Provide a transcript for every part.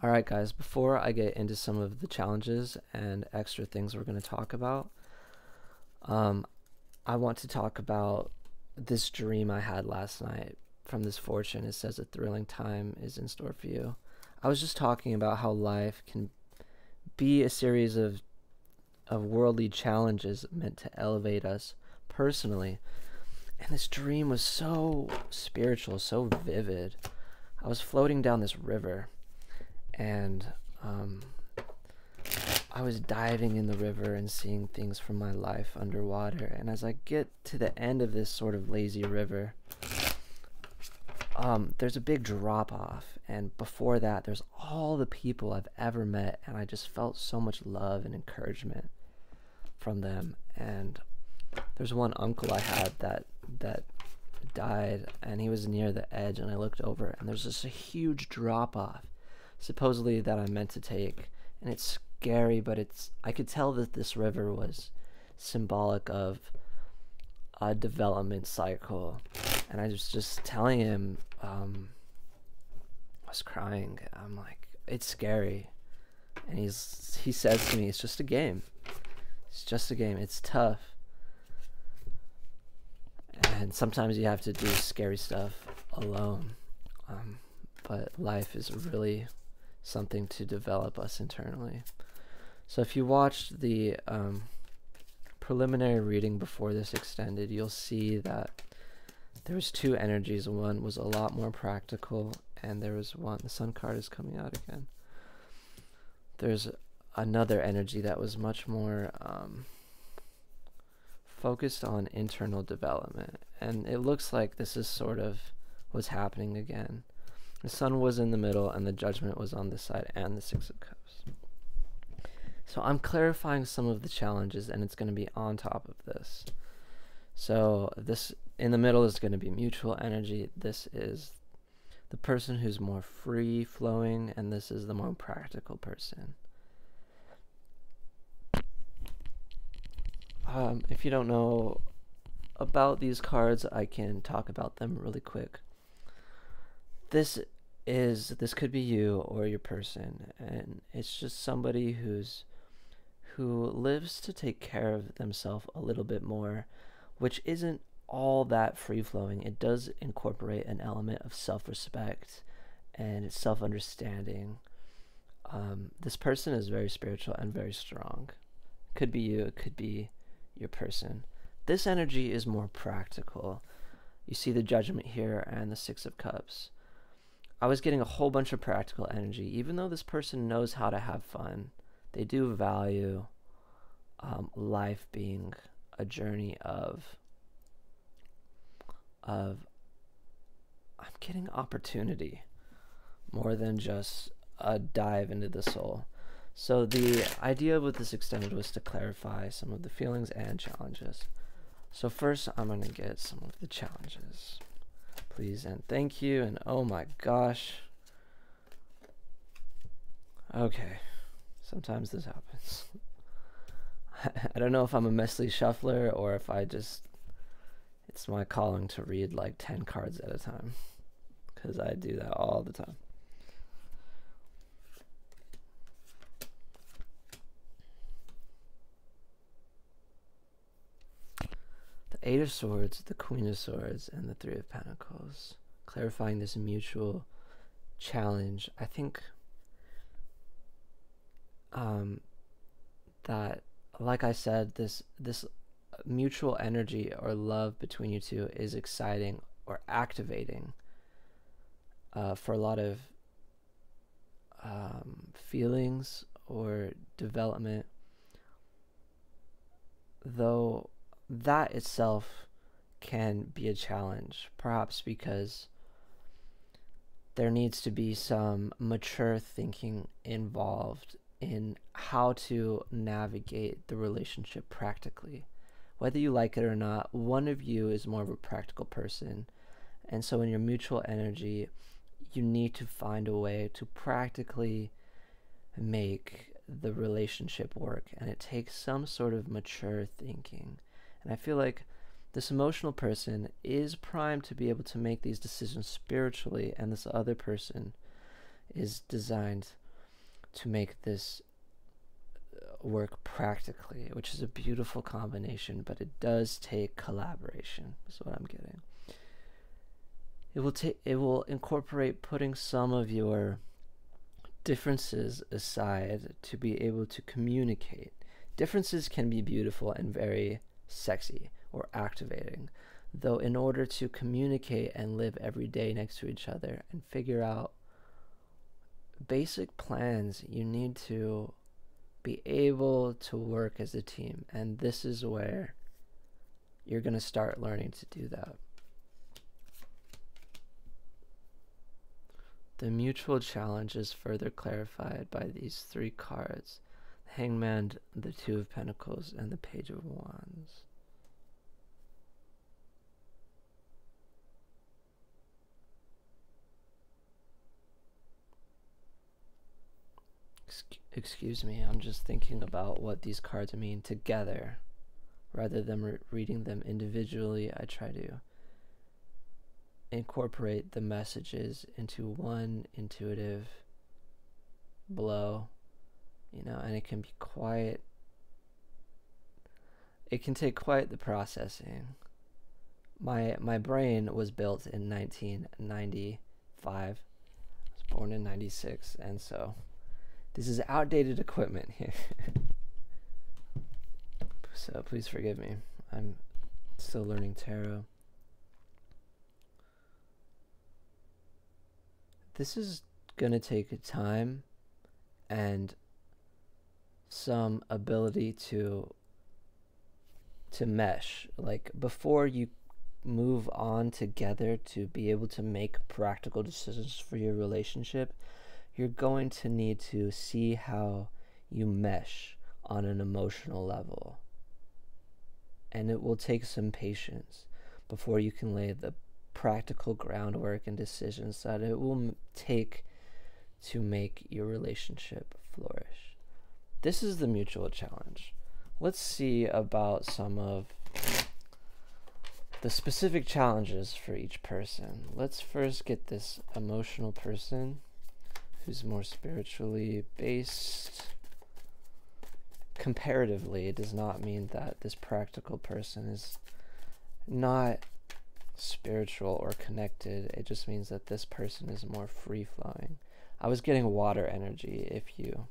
Alright guys, before I get into some of the challenges and extra things we're going to talk about, I want to talk about this dream I had last night from this fortune. It says a thrilling time is in store for you. I was just talking about how life can be a series of worldly challenges meant to elevate us personally. And this dream was so spiritual, so vivid. I was floating down this river, and I was diving in the river and seeing things from my life underwater. And as I get to the end of this sort of lazy river, there's a big drop off, and before that there's all the people I've ever met, and I just felt so much love and encouragement from them. And there's one uncle I had that died, and he was near the edge, and I looked over and there's just a huge drop off supposedly that I meant to take, and it's scary, but I could tell that this river was symbolic of a development cycle. And I was just telling him, I was crying, I'm like, it's scary, and he says to me, it's just a game, it's tough, and sometimes you have to do scary stuff alone, but life is really something to develop us internally. So if you watched the preliminary reading before this extended, you'll see that there was two energies. One was a lot more practical, and there was one, the sun card is coming out again. There's another energy that was much more focused on internal development, and it looks like this is sort of what's happening again. The sun was in the middle, and the judgment was on this side, and the Six of Cups. So I'm clarifying some of the challenges, and it's going to be on top of this. So this in the middle is going to be mutual energy. This is the person who's more free flowing, and this is the more practical person. If you don't know about these cards, I can talk about them really quick. This could be you or your person, and it's just somebody who lives to take care of themselves a little bit more, which isn't all that free-flowing. It does incorporate an element of self-respect and self-understanding. This person is very spiritual and very strong. Could be you, it could be your person. This energy is more practical. You see the judgment here and the Six of Cups. I was getting a whole bunch of practical energy. Even though this person knows how to have fun, they do value life being a journey of I'm getting opportunity more than just a dive into the soul. So the idea with this extended was to clarify some of the feelings and challenges. So first I'm going to get some of the challenges. Please and thank you, and oh my gosh. Okay, sometimes this happens. I don't know if I'm a messy shuffler or if it's my calling to read like 10 cards at a time, because I do that all the time. The Eight of Swords, the Queen of Swords, and the Three of Pentacles, clarifying this mutual challenge. I think that, like I said, this mutual energy or love between you two is exciting or activating for a lot of feelings or development, though that itself can be a challenge, perhaps because there needs to be some mature thinking involved in how to navigate the relationship practically. Whether you like it or not, one of you is more of a practical person, and so in your mutual energy you need to find a way to practically make the relationship work, and it takes some sort of mature thinking. And I feel like this emotional person is primed to be able to make these decisions spiritually, and this other person is designed to make this work practically, which is a beautiful combination, but it does take collaboration, is what I'm getting. It will incorporate putting some of your differences aside to be able to communicate. Differences can be beautiful and very sexy or activating, though in order to communicate and live every day next to each other and figure out basic plans, you need to be able to work as a team, and this is where you're going to start learning to do that. The mutual challenge is further clarified by these three cards: the Hangman, the Two of Pentacles, and the Page of Wands. Excuse me, I'm just thinking about what these cards mean together. Rather than reading them individually, I try to incorporate the messages into one intuitive blow, and it can be it can take quite the processing. My brain was built in 1995. I was born in 96, and so this is outdated equipment here. So please forgive me. I'm still learning tarot. This is going to take time and some ability to mesh. Like, before you move on together to be able to make practical decisions for your relationship, you're going to need to see how you mesh on an emotional level. And it will take some patience before you can lay the practical groundwork and decisions that it will take to make your relationship flourish. This is the mutual challenge. Let's see about some of the specific challenges for each person. Let's first get this emotional person who's more spiritually based. Comparatively, it does not mean that this practical person is not spiritual or connected. It just means that this person is more free-flowing. I was getting water energy if you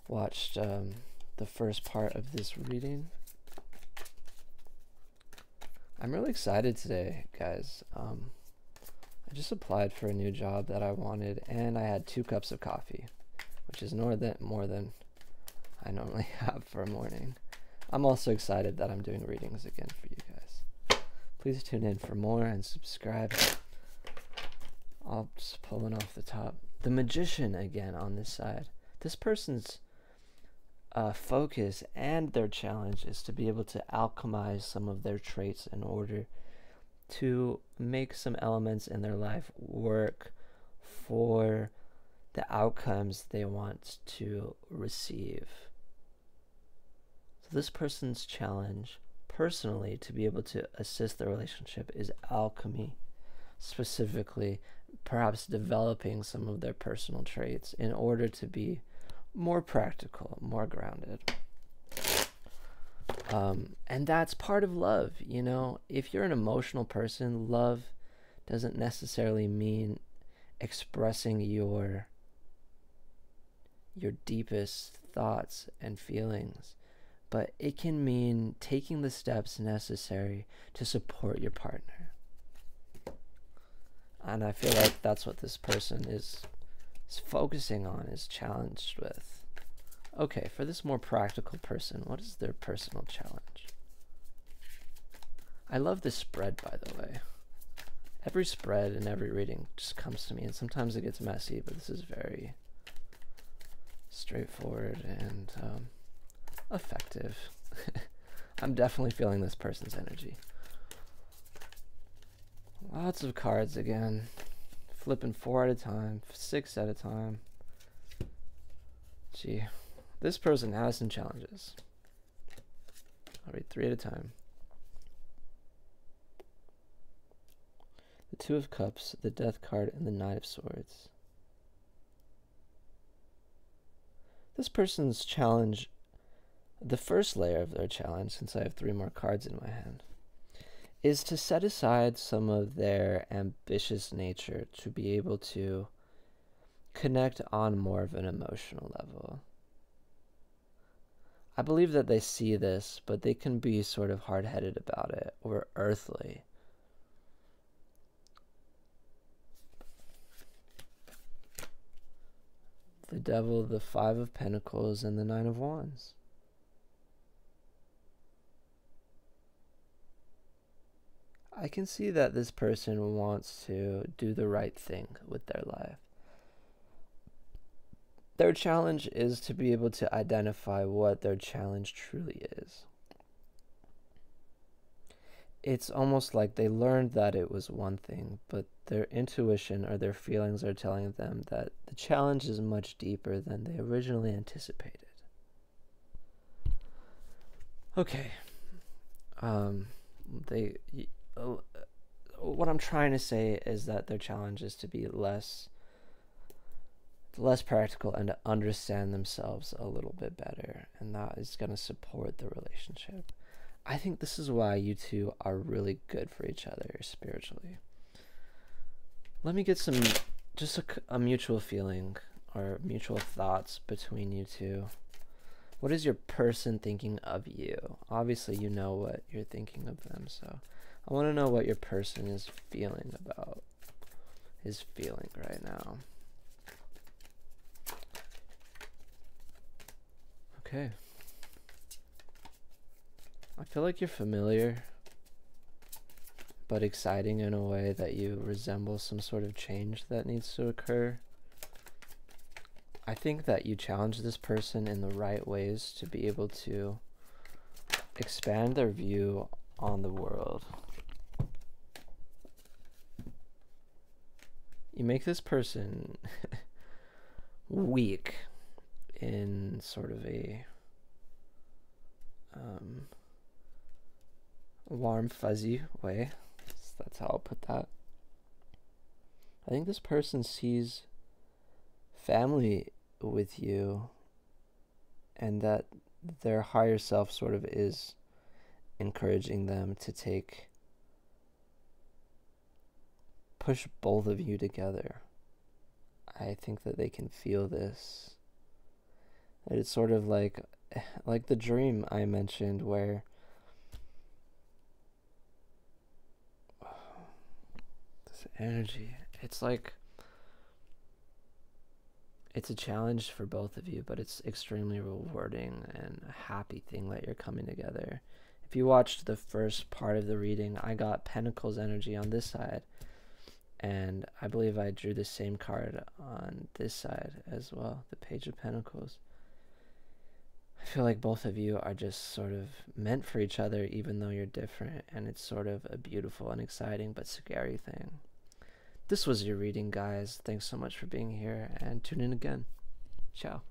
watched the first part of this reading. I'm really excited today, guys. I just applied for a new job that I wanted, and I had 2 cups of coffee, which is more than I normally have for a morning. I'm also excited that I'm doing readings again for you guys. Please tune in for more and subscribe. I'll just pull one off the top. The Magician again on this side. This person's focus and their challenge is to be able to alchemize some of their traits in order to make some elements in their life work for the outcomes they want to receive. So this person's challenge personally to be able to assist the relationship is alchemy, specifically perhaps developing some of their personal traits in order to be more practical, more grounded. And that's part of love, If you're an emotional person, love doesn't necessarily mean expressing your deepest thoughts and feelings, but it can mean taking the steps necessary to support your partner. And I feel like that's what this person is focusing on, is challenged with. Okay, for this more practical person, what is their personal challenge? I love this spread, by the way. Every spread and every reading just comes to me, and sometimes it gets messy, but this is very straightforward and effective. I'm definitely feeling this person's energy. Lots of cards again. Flipping 4 at a time, 6 at a time. Gee, this person has some challenges. I'll read 3 at a time. The Two of Cups, the Death card, and the Knight of Swords. This person's challenge, the first layer of their challenge, since I have 3 more cards in my hand, is to set aside some of their ambitious nature to be able to connect on more of an emotional level. I believe that they see this, but they can be sort of hard-headed about it, or earthly. The Devil, the 5 of Pentacles, and the 9 of Wands. I can see that this person wants to do the right thing with their life. Their challenge is to be able to identify what their challenge truly is. It's almost like they learned that it was one thing, but their intuition or their feelings are telling them that the challenge is much deeper than they originally anticipated. Okay. What I'm trying to say is that their challenge is to be less practical and to understand themselves a little bit better, and that is going to support the relationship. I think this is why you two are really good for each other spiritually. Let me get some, just a mutual feeling or mutual thoughts between you two. What is your person thinking of you? Obviously, you know what you're thinking of them, so I want to know what your person is feeling about, is feeling right now. Okay. I feel like you're familiar, but exciting in a way that you resemble some sort of change that needs to occur. I think that you challenge this person in the right ways to be able to expand their view on the world. You make this person weak in sort of a warm, fuzzy way. That's how I'll put that. I think this person sees family with you, and that their higher self sort of is encouraging them to push both of you together. I think that they can feel this. It's sort of like the dream I mentioned where this energy, it's like it's a challenge for both of you, but it's extremely rewarding and a happy thing that you're coming together. If you watched the first part of the reading, I got Pentacles energy on this side, and I believe I drew the same card on this side as well, the Page of Pentacles. I feel like both of you are just sort of meant for each other, even though you're different, and it's sort of a beautiful and exciting but scary thing. This was your reading, guys. Thanks so much for being here, and tune in again. Ciao.